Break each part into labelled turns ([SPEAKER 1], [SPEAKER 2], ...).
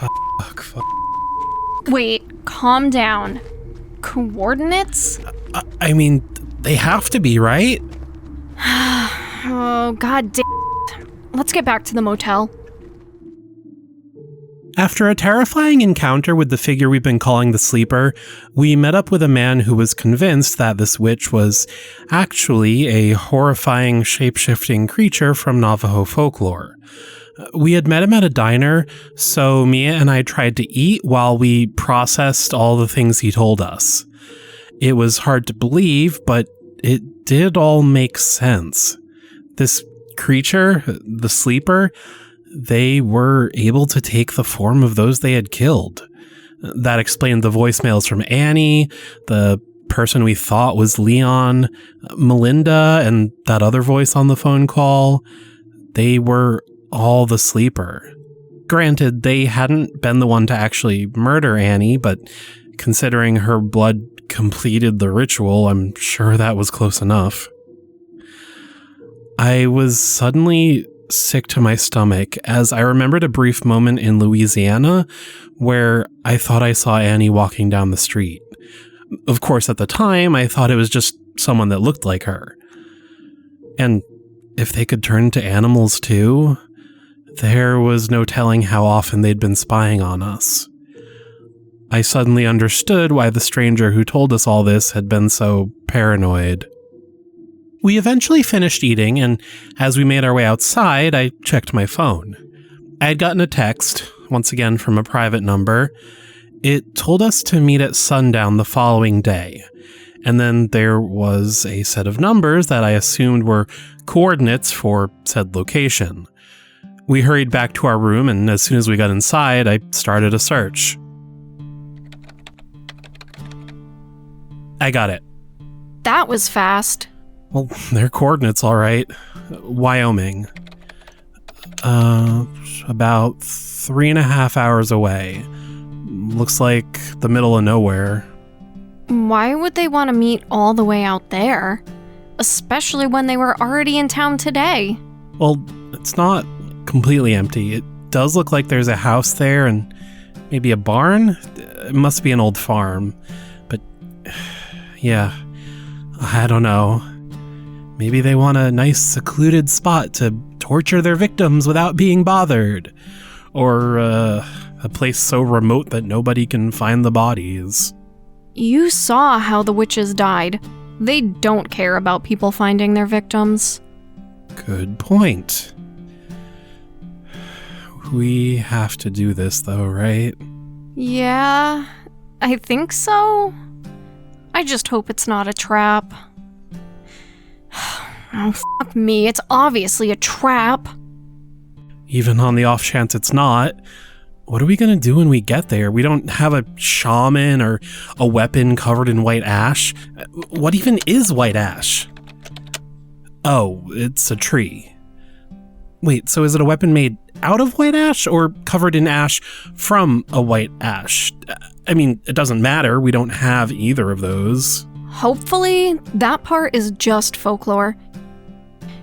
[SPEAKER 1] Fuck.
[SPEAKER 2] Wait, calm down. Coordinates?
[SPEAKER 1] I mean, they have to be, right?
[SPEAKER 2] Oh, god damn it. Let's get back to the motel.
[SPEAKER 1] After a terrifying encounter with the figure we've been calling the Sleeper, we met up with a man who was convinced that this witch was actually a horrifying shape-shifting creature from Navajo folklore. We had met him at a diner, so Mia and I tried to eat while we processed all the things he told us. It was hard to believe, but it did all make sense. This creature, the Sleeper, they were able to take the form of those they had killed. That explained the voicemails from Annie, the person we thought was Leon, Melinda, and that other voice on the phone call. They were all the Sleeper. Granted, they hadn't been the one to actually murder Annie, but considering her blood completed the ritual, I'm sure that was close enough. I was suddenly sick to my stomach as I remembered a brief moment in Louisiana where I thought I saw Annie walking down the street. Of course, at the time, I thought it was just someone that looked like her. And if they could turn into animals too, there was no telling how often they'd been spying on us. I suddenly understood why the stranger who told us all this had been so paranoid. We eventually finished eating, and as we made our way outside, I checked my phone. I had gotten a text, once again from a private number. It told us to meet at sundown the following day, and then there was a set of numbers that I assumed were coordinates for said location. We hurried back to our room, and as soon as we got inside, I started a search. I got it.
[SPEAKER 2] That was fast.
[SPEAKER 1] Well, they're coordinates, all right. Wyoming. About 3.5 hours away. Looks like the middle of nowhere.
[SPEAKER 2] Why would they want to meet all the way out there? Especially when they were already in town today.
[SPEAKER 1] Well, it's not completely empty. It does look like there's a house there and maybe a barn? It must be an old farm. But, yeah, I don't know. Maybe they want a nice secluded spot to torture their victims without being bothered. Or a place so remote that nobody can find the bodies.
[SPEAKER 2] You saw how the witches died. They don't care about people finding their victims.
[SPEAKER 1] Good point. We have to do this though, right?
[SPEAKER 2] Yeah, I think so. I just hope it's not a trap. Oh, fuck me, it's obviously a trap.
[SPEAKER 1] Even on the off chance it's not, what are we gonna do when we get there? We don't have a shaman or a weapon covered in white ash. What even is white ash? Oh, it's a tree. Wait, so is it a weapon made out of white ash or covered in ash from a white ash? I mean, it doesn't matter, we don't have either of those.
[SPEAKER 2] Hopefully, that part is just folklore.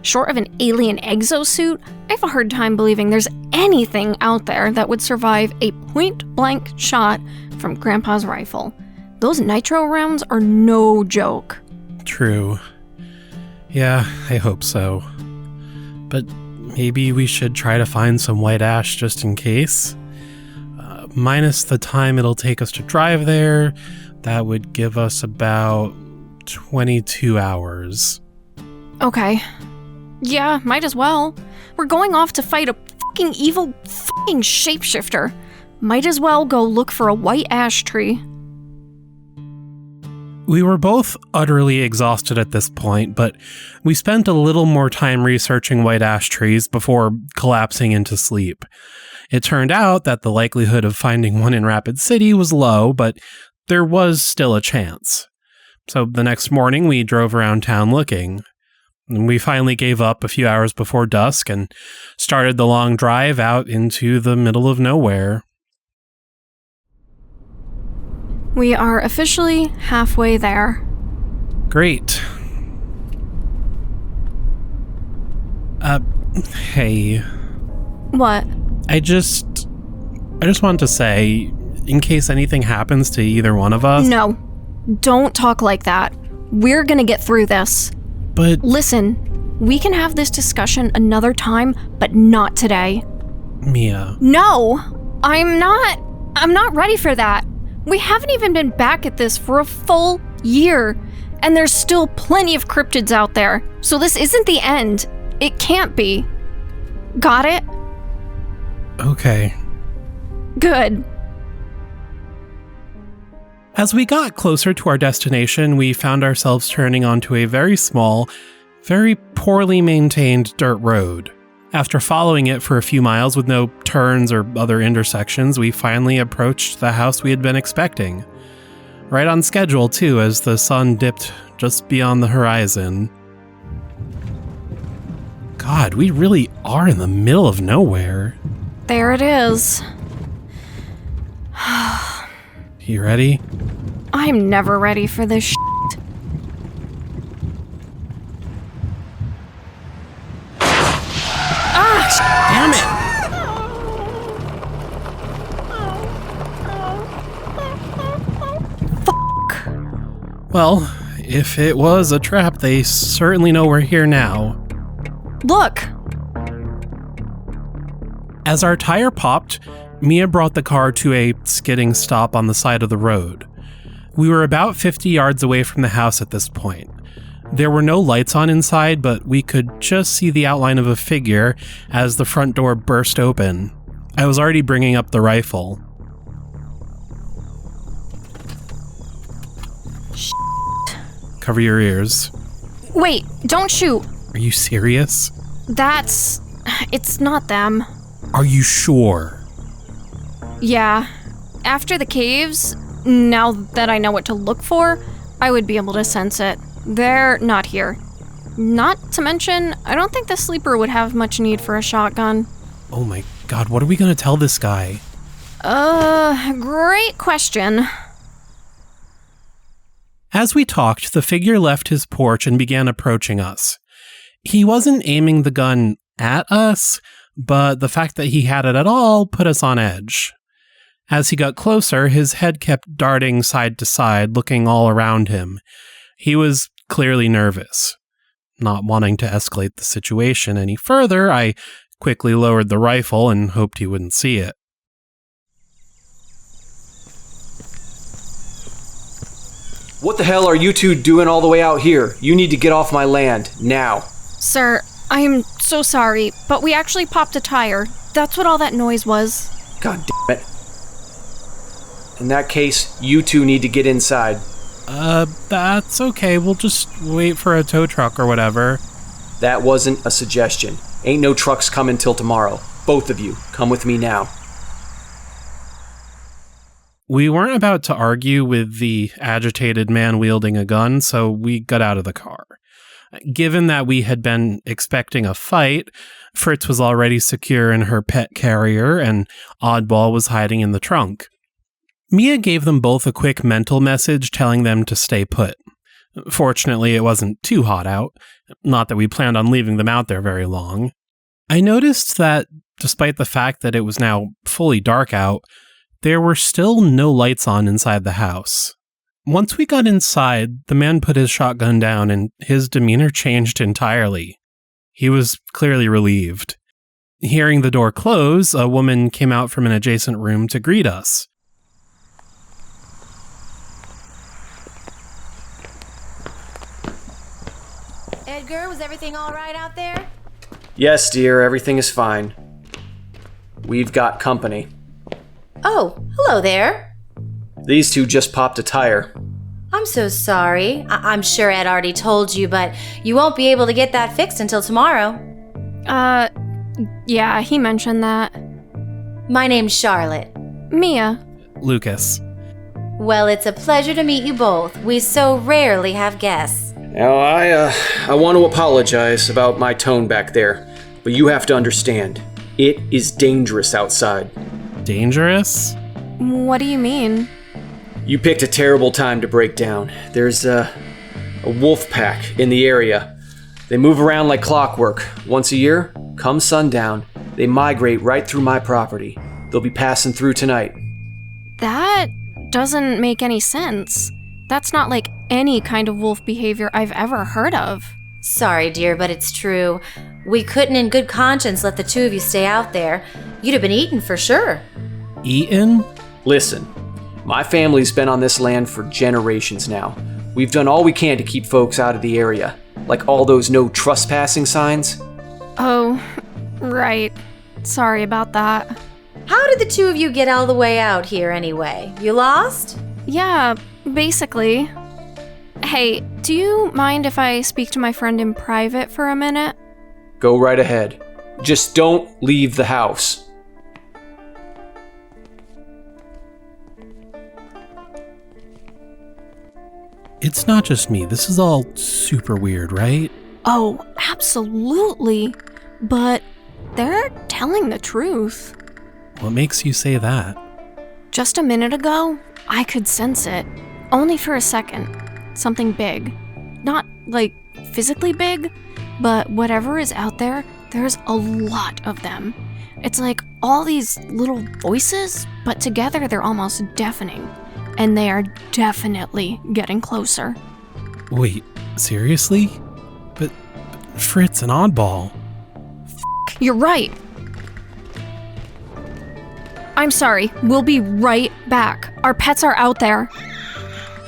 [SPEAKER 2] Short of an alien exosuit, I have a hard time believing there's anything out there that would survive a point-blank shot from Grandpa's rifle. Those nitro rounds are no joke.
[SPEAKER 1] True. Yeah, I hope so. But maybe we should try to find some white ash just in case. Minus the time it'll take us to drive there, that would give us about 22 hours.
[SPEAKER 2] Okay. Yeah, might as well. We're going off to fight a fucking evil fucking shapeshifter. Might as well go look for a white ash tree.
[SPEAKER 1] We were both utterly exhausted at this point, but we spent a little more time researching white ash trees before collapsing into sleep. It turned out that the likelihood of finding one in Rapid City was low, but there was still a chance. So the next morning we drove around town looking. We finally gave up a few hours before dusk and started the long drive out into the middle of nowhere.
[SPEAKER 2] We are officially halfway there.
[SPEAKER 1] Great. Hey.
[SPEAKER 2] What?
[SPEAKER 1] I just I just want to say, in case anything happens to either one of us...
[SPEAKER 2] No, don't talk like that. We're gonna get through this.
[SPEAKER 1] But...
[SPEAKER 2] Listen, we can have this discussion another time, but not today.
[SPEAKER 1] Mia...
[SPEAKER 2] No! I'm not ready for that. We haven't even been back at this for a full year, and there's still plenty of cryptids out there, so this isn't the end. It can't be. Got it?
[SPEAKER 1] Okay.
[SPEAKER 2] Good.
[SPEAKER 1] As we got closer to our destination, we found ourselves turning onto a very small, very poorly maintained dirt road. After following it for a few miles with no turns or other intersections, we finally approached the house we had been expecting. Right on schedule, too, as the sun dipped just beyond the horizon. God, we really are in the middle of nowhere.
[SPEAKER 2] There it is.
[SPEAKER 1] You ready?
[SPEAKER 2] I'm never ready for this shit.
[SPEAKER 1] Damn it!
[SPEAKER 2] Fuck.
[SPEAKER 1] Well, if it was a trap, they certainly know we're here now.
[SPEAKER 2] Look!
[SPEAKER 1] As our tire popped, Mia brought the car to a skidding stop on the side of the road. We were about 50 yards away from the house at this point. There were no lights on inside, but we could just see the outline of a figure as the front door burst open. I was already bringing up the rifle.
[SPEAKER 2] Shit.
[SPEAKER 1] Cover your ears.
[SPEAKER 2] Wait, don't shoot.
[SPEAKER 1] Are you serious?
[SPEAKER 2] It's not them.
[SPEAKER 1] Are you sure?
[SPEAKER 2] Yeah. After the caves, now that I know what to look for, I would be able to sense it. They're not here. Not to mention, I don't think the sleeper would have much need for a shotgun.
[SPEAKER 1] Oh my god, what are we gonna tell this guy?
[SPEAKER 2] Great question.
[SPEAKER 1] As we talked, the figure left his porch and began approaching us. He wasn't aiming the gun at us, but the fact that he had it at all put us on edge. As he got closer, his head kept darting side to side, looking all around him. He was clearly nervous. Not wanting to escalate the situation any further, I quickly lowered the rifle and hoped he wouldn't see it.
[SPEAKER 3] What the hell are you two doing all the way out here? You need to get off my land, now.
[SPEAKER 2] Sir, I'm so sorry, but we actually popped a tire. That's what all that noise was.
[SPEAKER 3] God damn it. In that case, you two need to get inside.
[SPEAKER 1] That's okay. We'll just wait for a tow truck or whatever.
[SPEAKER 3] That wasn't a suggestion. Ain't no trucks coming till tomorrow. Both of you, come with me now.
[SPEAKER 1] We weren't about to argue with the agitated man wielding a gun, so we got out of the car. Given that we had been expecting a fight, Fritz was already secure in her pet carrier, and Oddball was hiding in the trunk. Mia gave them both a quick mental message telling them to stay put. Fortunately, it wasn't too hot out, not that we planned on leaving them out there very long. I noticed that, despite the fact that it was now fully dark out, there were still no lights on inside the house. Once we got inside, the man put his shotgun down and his demeanor changed entirely. He was clearly relieved. Hearing the door close, a woman came out from an adjacent room to greet us.
[SPEAKER 4] Edgar, was everything all right out there?
[SPEAKER 3] Yes, dear, everything is fine. We've got company.
[SPEAKER 4] Oh, hello there.
[SPEAKER 3] These two just popped a tire.
[SPEAKER 4] I'm so sorry. I'm sure Ed already told you, but you won't be able to get that fixed until tomorrow.
[SPEAKER 2] Yeah, he mentioned that.
[SPEAKER 4] My name's Charlotte.
[SPEAKER 2] Mia.
[SPEAKER 1] Lucas.
[SPEAKER 4] Well, it's a pleasure to meet you both. We so rarely have guests.
[SPEAKER 3] Now, I want to apologize about my tone back there, but you have to understand, it is dangerous outside.
[SPEAKER 1] Dangerous?
[SPEAKER 2] What do you mean?
[SPEAKER 3] You picked a terrible time to break down. There's a wolf pack in the area. They move around like clockwork. Once a year, come sundown, they migrate right through my property. They'll be passing through tonight.
[SPEAKER 2] That doesn't make any sense. That's not like any kind of wolf behavior I've ever heard of.
[SPEAKER 4] Sorry, dear, but it's true. We couldn't in good conscience let the two of you stay out there. You'd have been eaten for sure.
[SPEAKER 1] Eaten?
[SPEAKER 3] Listen, my family's been on this land for generations now. We've done all we can to keep folks out of the area, like all those no trespassing signs.
[SPEAKER 2] Oh, right. Sorry about that.
[SPEAKER 4] How did the two of you get all the way out here anyway? You lost?
[SPEAKER 2] Yeah, basically. Hey, do you mind if I speak to my friend in private for a minute?
[SPEAKER 3] Go right ahead. Just don't leave the house.
[SPEAKER 1] It's not just me. This is all super weird, right?
[SPEAKER 2] Oh, absolutely. But they're telling the truth.
[SPEAKER 1] What makes you say that?
[SPEAKER 2] Just a minute ago, I could sense it. Only for a second. Something big. Not, like, physically big, but whatever is out there, there's a lot of them. It's like all these little voices, but together they're almost deafening. And they are definitely getting closer.
[SPEAKER 1] Wait, seriously? But Fritz and Oddball.
[SPEAKER 2] You're right. I'm sorry. We'll be right back. Our pets are out there.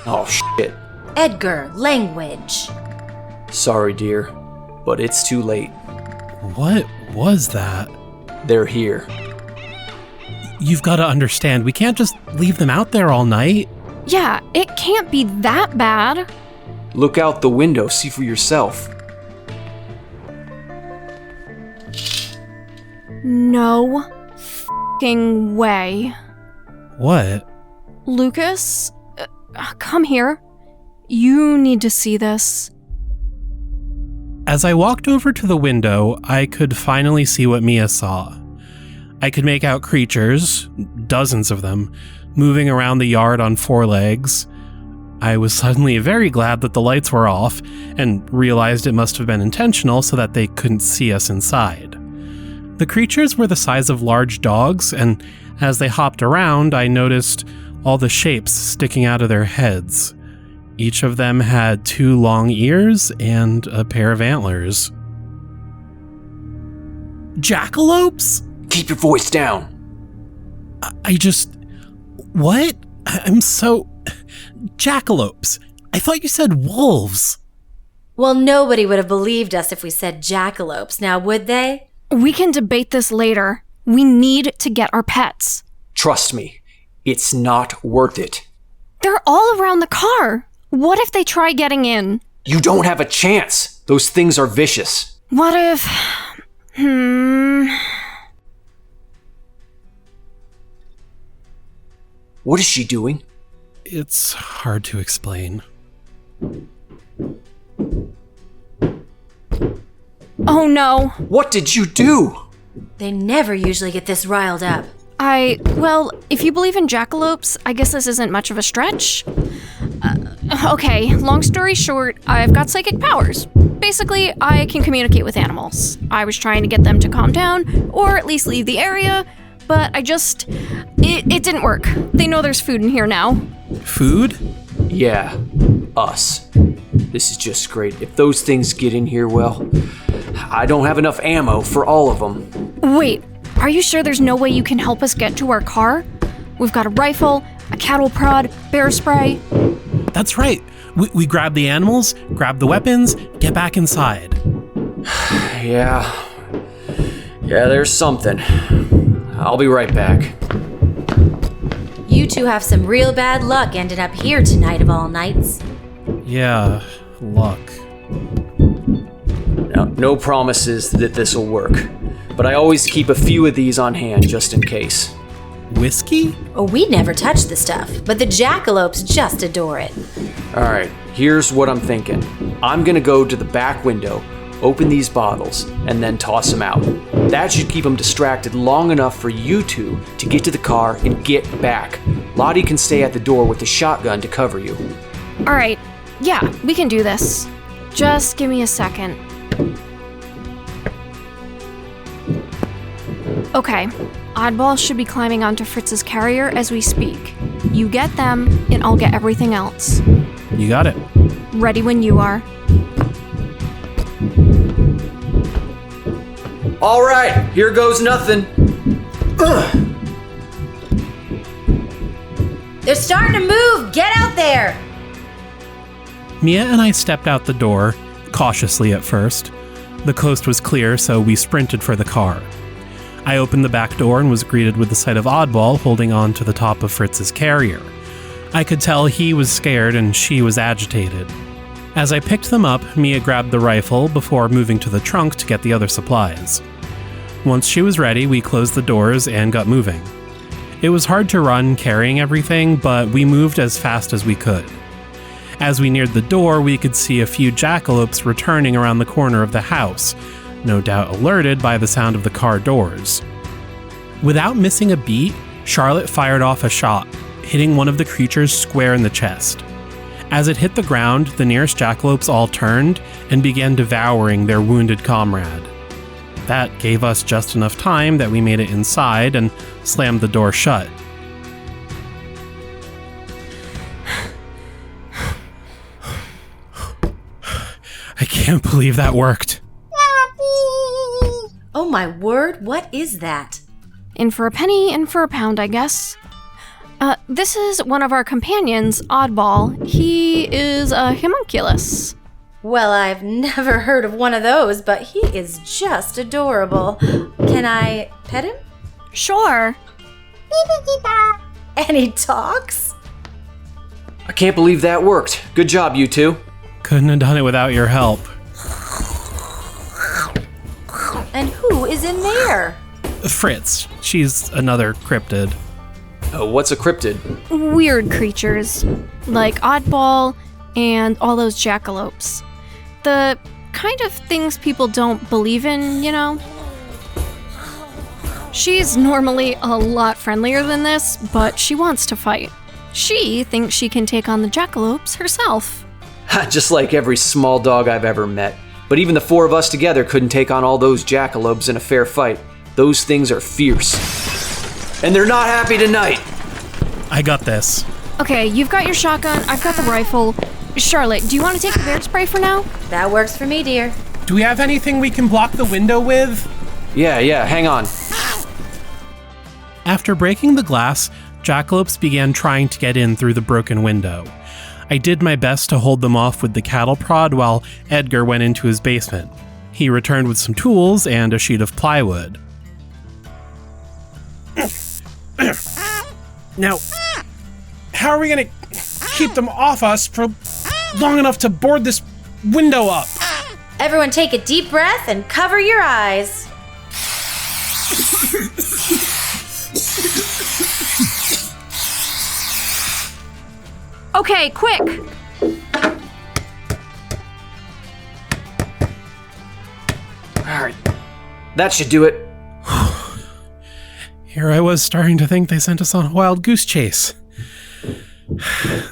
[SPEAKER 3] Oh, shit.
[SPEAKER 4] Edgar, language.
[SPEAKER 3] Sorry, dear, but it's too late.
[SPEAKER 1] What was that?
[SPEAKER 3] They're here.
[SPEAKER 1] You've got to understand, we can't just leave them out there all night.
[SPEAKER 2] Yeah, it can't be that bad.
[SPEAKER 3] Look out the window, see for yourself.
[SPEAKER 2] No f***ing way.
[SPEAKER 1] What?
[SPEAKER 2] Lucas, come here. You need to see this.
[SPEAKER 1] As I walked over to the window, I could finally see what Mia saw. I could make out creatures, dozens of them, moving around the yard on four legs. I was suddenly very glad that the lights were off and realized it must have been intentional so that they couldn't see us inside. The creatures were the size of large dogs, and as they hopped around, I noticed all the shapes sticking out of their heads. Each of them had 2 long ears and a pair of antlers. Jackalopes?
[SPEAKER 3] Keep your voice down.
[SPEAKER 1] What? I'm so... Jackalopes. I thought you said wolves.
[SPEAKER 4] Well, nobody would have believed us if we said jackalopes, now would they?
[SPEAKER 2] We can debate this later. We need to get our pets.
[SPEAKER 3] Trust me, it's not worth it.
[SPEAKER 2] They're all around the car. What if they try getting in?
[SPEAKER 3] You don't have a chance. Those things are vicious.
[SPEAKER 2] What if...
[SPEAKER 3] What is she doing?
[SPEAKER 1] It's hard to explain.
[SPEAKER 2] Oh no.
[SPEAKER 3] What did you do?
[SPEAKER 4] They never usually get this riled up.
[SPEAKER 2] Well, if you believe in jackalopes, I guess this isn't much of a stretch. Okay, long story short, I've got psychic powers. Basically, I can communicate with animals. I was trying to get them to calm down, or at least leave the area, but it didn't work. They know there's food in here now.
[SPEAKER 1] Food?
[SPEAKER 3] Yeah, us. This is just great. If those things get in here, well, I don't have enough ammo for all of them.
[SPEAKER 2] Wait, are you sure there's no way you can help us get to our car? We've got a rifle, a cattle prod, bear spray.
[SPEAKER 1] That's right. We grab the animals, grab the weapons, get back inside.
[SPEAKER 3] Yeah, there's something. I'll be right back.
[SPEAKER 4] You two have some real bad luck ending up here tonight of all nights.
[SPEAKER 1] Yeah, luck.
[SPEAKER 3] Now, no promises that this'll work, but I always keep a few of these on hand just in case.
[SPEAKER 1] Whiskey?
[SPEAKER 4] Oh, we never touch the stuff, but the jackalopes just adore it.
[SPEAKER 3] Alright, here's what I'm thinking. I'm gonna go to the back window, open these bottles, and then toss them out. That should keep them distracted long enough for you two to get to the car and get back. Lottie can stay at the door with the shotgun to cover you.
[SPEAKER 2] Alright, yeah, we can do this. Just give me a second. Okay, Oddball should be climbing onto Fritz's carrier as we speak. You get them, and I'll get everything else.
[SPEAKER 1] You got it.
[SPEAKER 2] Ready when you are.
[SPEAKER 3] All right, here goes nothing.
[SPEAKER 4] They're starting to move! Get out there!
[SPEAKER 1] Mia and I stepped out the door, cautiously at first. The coast was clear, so we sprinted for the car. I opened the back door and was greeted with the sight of Oddball holding on to the top of Fritz's carrier. I could tell he was scared and she was agitated. As I picked them up, Mia grabbed the rifle before moving to the trunk to get the other supplies. Once she was ready, we closed the doors and got moving. It was hard to run carrying everything, but we moved as fast as we could. As we neared the door, we could see a few jackalopes returning around the corner of the house, no doubt alerted by the sound of the car doors. Without missing a beat, Charlotte fired off a shot, hitting one of the creatures square in the chest. As it hit the ground, the nearest jackalopes all turned and began devouring their wounded comrade. That gave us just enough time that we made it inside and slammed the door shut. I can't believe that worked.
[SPEAKER 4] Oh my word, what is that?
[SPEAKER 2] In for a penny, in for a pound, I guess. This is one of our companions, Oddball. He is a homunculus.
[SPEAKER 4] Well, I've never heard of one of those, but he is just adorable. Can I pet him?
[SPEAKER 2] Sure.
[SPEAKER 4] And he talks?
[SPEAKER 3] I can't believe that worked. Good job, you two.
[SPEAKER 1] Couldn't have done it without your help.
[SPEAKER 4] And who is in there?
[SPEAKER 1] Fritz. She's another cryptid.
[SPEAKER 3] What's a cryptid?
[SPEAKER 2] Weird creatures, like Oddball and all those jackalopes. The kind of things people don't believe in, you know? She's normally a lot friendlier than this, but she wants to fight. She thinks she can take on the jackalopes herself.
[SPEAKER 3] Just like every small dog I've ever met. But even the four of us together couldn't take on all those jackalopes in a fair fight. Those things are fierce. And they're not happy tonight.
[SPEAKER 1] I got this.
[SPEAKER 2] Okay, you've got your shotgun, I've got the rifle. Charlotte, do you want to take the bear spray for now?
[SPEAKER 4] That works for me, dear.
[SPEAKER 1] Do we have anything we can block the window with?
[SPEAKER 3] Yeah, hang on.
[SPEAKER 1] After breaking the glass, jackalopes began trying to get in through the broken window. I did my best to hold them off with the cattle prod while Edgar went into his basement. He returned with some tools and a sheet of plywood. Now, how are we gonna keep them off us for long enough to board this window up?
[SPEAKER 4] Everyone take a deep breath and cover your eyes.
[SPEAKER 2] Okay, quick!
[SPEAKER 3] Alright, that should do it.
[SPEAKER 1] Here I was starting to think they sent us on a wild goose chase.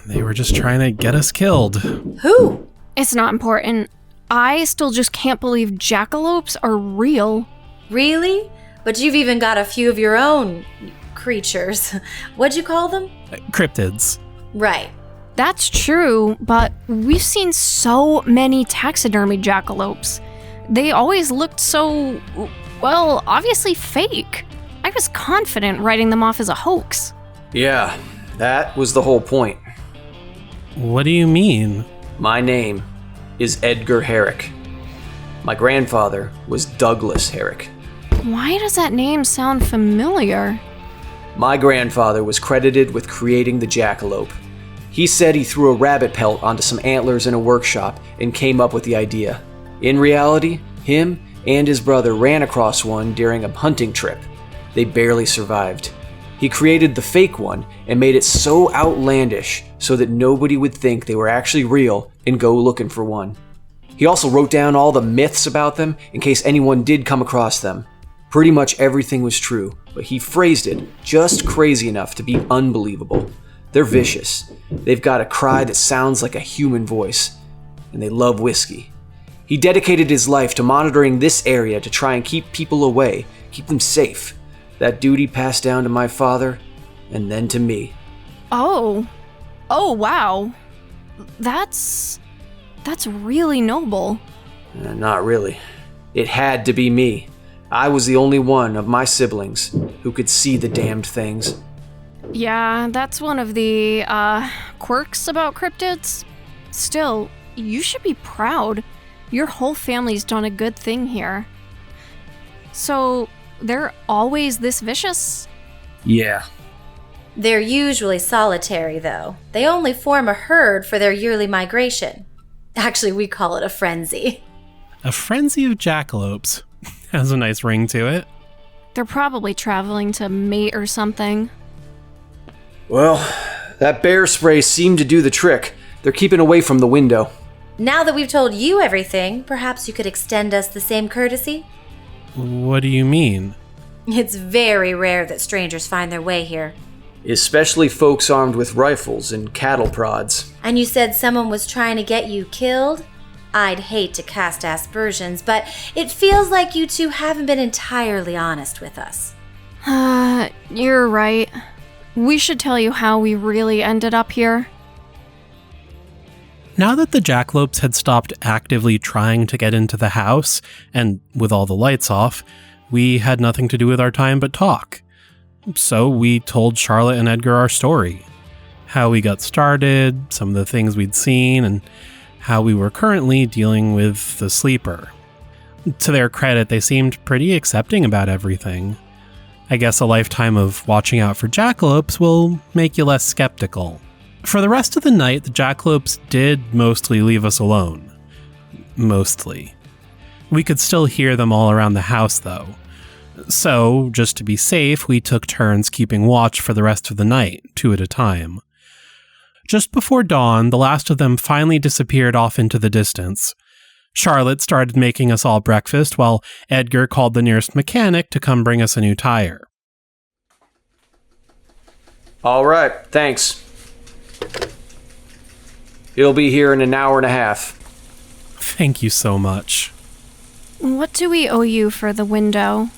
[SPEAKER 1] They were just trying to get us killed.
[SPEAKER 4] Who?
[SPEAKER 2] It's not important. I still just can't believe jackalopes are real.
[SPEAKER 4] Really? But you've even got a few of your own creatures. What'd you call them?
[SPEAKER 1] Cryptids.
[SPEAKER 4] Right.
[SPEAKER 2] That's true, but we've seen so many taxidermy jackalopes. They always looked so, well, obviously fake. I was confident writing them off as a hoax.
[SPEAKER 3] Yeah, that was the whole point.
[SPEAKER 1] What do you mean?
[SPEAKER 3] My name is Edgar Herrick. My grandfather was Douglas Herrick.
[SPEAKER 2] Why does that name sound familiar?
[SPEAKER 3] My grandfather was credited with creating the jackalope. He said he threw a rabbit pelt onto some antlers in a workshop and came up with the idea. In reality, him and his brother ran across one during a hunting trip. They barely survived. He created the fake one and made it so outlandish so that nobody would think they were actually real and go looking for one. He also wrote down all the myths about them in case anyone did come across them. Pretty much everything was true, but he phrased it just crazy enough to be unbelievable. They're vicious. They've got a cry that sounds like a human voice, and they love whiskey. He dedicated his life to monitoring this area to try and keep people away, keep them safe. That duty passed down to my father, and then to me.
[SPEAKER 2] Oh, wow. That's really noble.
[SPEAKER 3] Not really. It had to be me. I was the only one of my siblings who could see the damned things.
[SPEAKER 2] Yeah, that's one of the, quirks about cryptids. Still, you should be proud. Your whole family's done a good thing here. So, they're always this vicious?
[SPEAKER 3] Yeah.
[SPEAKER 4] They're usually solitary, though. They only form a herd for their yearly migration. Actually, we call it a frenzy.
[SPEAKER 1] A frenzy of jackalopes. Has a nice ring to it.
[SPEAKER 2] They're probably traveling to mate or something.
[SPEAKER 3] Well, that bear spray seemed to do the trick. They're keeping away from the window.
[SPEAKER 4] Now that we've told you everything, perhaps you could extend us the same courtesy?
[SPEAKER 1] What do you mean?
[SPEAKER 4] It's very rare that strangers find their way here.
[SPEAKER 3] Especially folks armed with rifles and cattle prods.
[SPEAKER 4] And you said someone was trying to get you killed? I'd hate to cast aspersions, but it feels like you two haven't been entirely honest with us.
[SPEAKER 2] You're right. We should tell you how we really ended up here.
[SPEAKER 1] Now that the jackalopes had stopped actively trying to get into the house, and with all the lights off, we had nothing to do with our time but talk. So we told Charlotte and Edgar our story. How we got started, some of the things we'd seen, and how we were currently dealing with the sleeper. To their credit, they seemed pretty accepting about everything. I guess a lifetime of watching out for jackalopes will make you less skeptical. For the rest of the night, the jackalopes did mostly leave us alone. Mostly. We could still hear them all around the house, though. So, just to be safe, we took turns keeping watch for the rest of the night, 2 at a time. Just before dawn, the last of them finally disappeared off into the distance. Charlotte started making us all breakfast, while Edgar called the nearest mechanic to come bring us a new tire.
[SPEAKER 3] All right, thanks. He'll be here in an hour and a half.
[SPEAKER 1] Thank you so much.
[SPEAKER 2] What do we owe you for the window?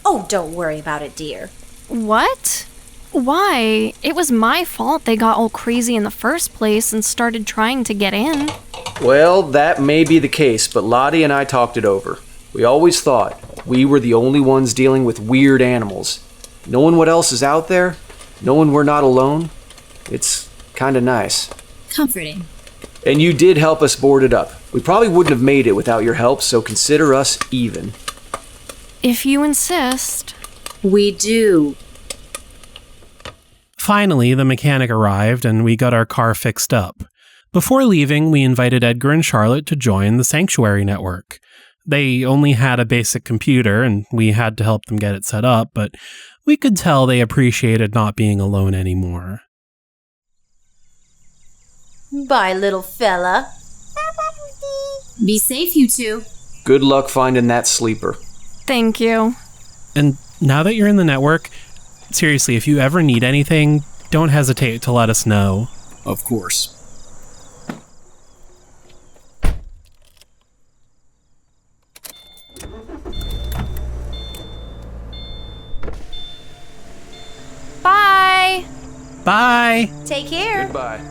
[SPEAKER 4] Oh, don't worry about it, dear.
[SPEAKER 2] What? Why? It was my fault they got all crazy in the first place and started trying to get in.
[SPEAKER 3] Well, that may be the case, but Lottie and I talked it over. We always thought we were the only ones dealing with weird animals. Knowing what else is out there, knowing we're not alone, it's kind of nice.
[SPEAKER 5] Comforting.
[SPEAKER 3] And you did help us board it up. We probably wouldn't have made it without your help, so consider us even.
[SPEAKER 2] If you insist.
[SPEAKER 5] We do.
[SPEAKER 1] Finally, the mechanic arrived and we got our car fixed up. Before leaving, we invited Edgar and Charlotte to join the Sanctuary Network. They only had a basic computer and we had to help them get it set up, but we could tell they appreciated not being alone anymore.
[SPEAKER 4] Bye, little fella.
[SPEAKER 5] Be safe, you two.
[SPEAKER 3] Good luck finding that sleeper.
[SPEAKER 2] Thank you.
[SPEAKER 1] And now that you're in the network, seriously, if you ever need anything, don't hesitate to let us know.
[SPEAKER 3] Of course.
[SPEAKER 2] Bye!
[SPEAKER 1] Bye!
[SPEAKER 4] Take care.
[SPEAKER 3] Goodbye.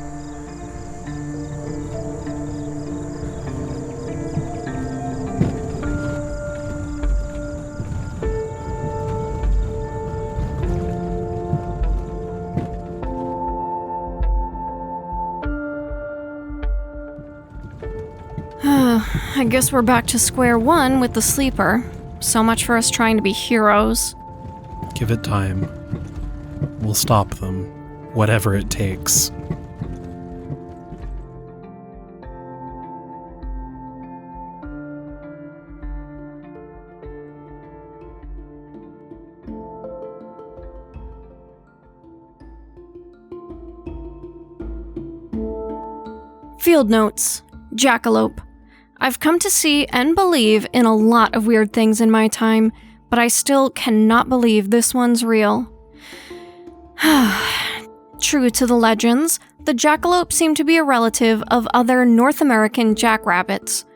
[SPEAKER 2] I guess we're back to square one with the sleeper. So much for us trying to be heroes.
[SPEAKER 1] Give it time. We'll stop them, whatever it takes.
[SPEAKER 2] Field notes. Jackalope. I've come to see and believe in a lot of weird things in my time, but I still cannot believe this one's real. True to the legends, the jackalope seemed to be a relative of other North American jackrabbits.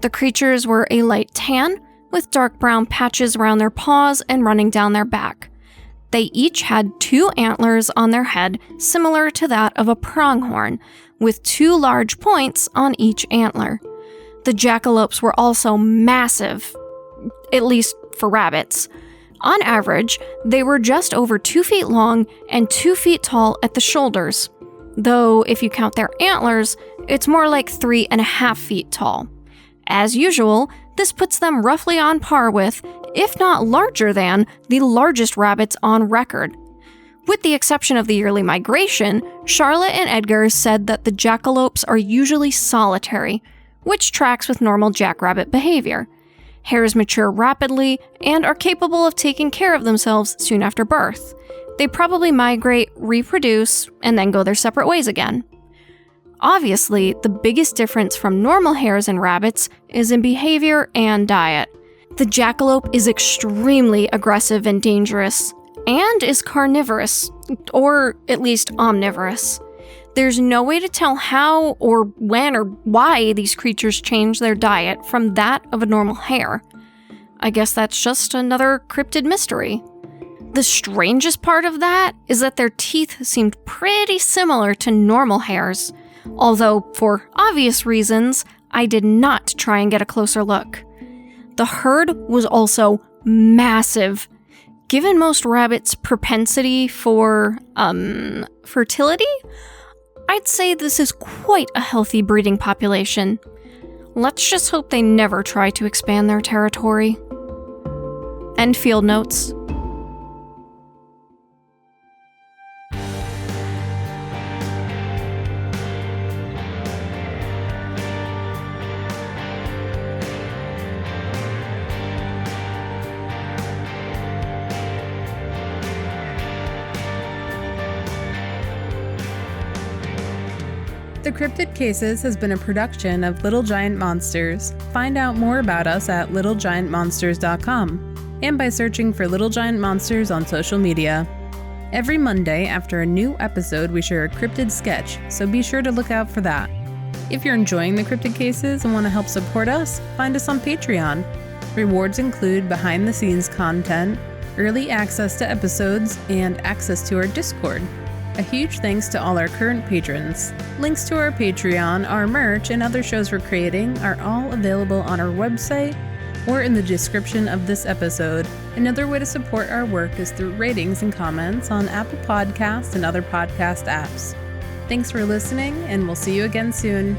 [SPEAKER 2] The creatures were a light tan, with dark brown patches around their paws and running down their back. They each had 2 antlers on their head, similar to that of a pronghorn, with 2 large points on each antler. The jackalopes were also massive, at least for rabbits. On average, they were just over 2 feet long and 2 feet tall at the shoulders, though if you count their antlers, it's more like 3.5 feet tall. As usual, this puts them roughly on par with, if not larger than, the largest rabbits on record. With the exception of the yearly migration, Charlotte and Edgar said that the jackalopes are usually solitary, which tracks with normal jackrabbit behavior. Hares mature rapidly and are capable of taking care of themselves soon after birth. They probably migrate, reproduce, and then go their separate ways again. Obviously, the biggest difference from normal hares and rabbits is in behavior and diet. The jackalope is extremely aggressive and dangerous, and is carnivorous, or at least omnivorous. There's no way to tell how or when or why these creatures change their diet from that of a normal hare. I guess that's just another cryptid mystery. The strangest part of that is that their teeth seemed pretty similar to normal hares, although for obvious reasons, I did not try and get a closer look. The herd was also massive. Given most rabbits' propensity for, fertility, I'd say this is quite a healthy breeding population. Let's just hope they never try to expand their territory. End field notes.
[SPEAKER 6] The Cryptid Cases has been a production of Little Giant Monsters. Find out more about us at littlegiantmonsters.com and by searching for Little Giant Monsters on social media. Every Monday after a new episode, we share a cryptid sketch, so be sure to look out for that. If you're enjoying the Cryptid Cases and want to help support us, find us on Patreon. Rewards include behind-the-scenes content, early access to episodes, and access to our Discord. A huge thanks to all our current patrons. Links to our Patreon, our merch, and other shows we're creating are all available on our website or in the description of this episode. Another way to support our work is through ratings and comments on Apple Podcasts and other podcast apps. Thanks for listening, and we'll see you again soon.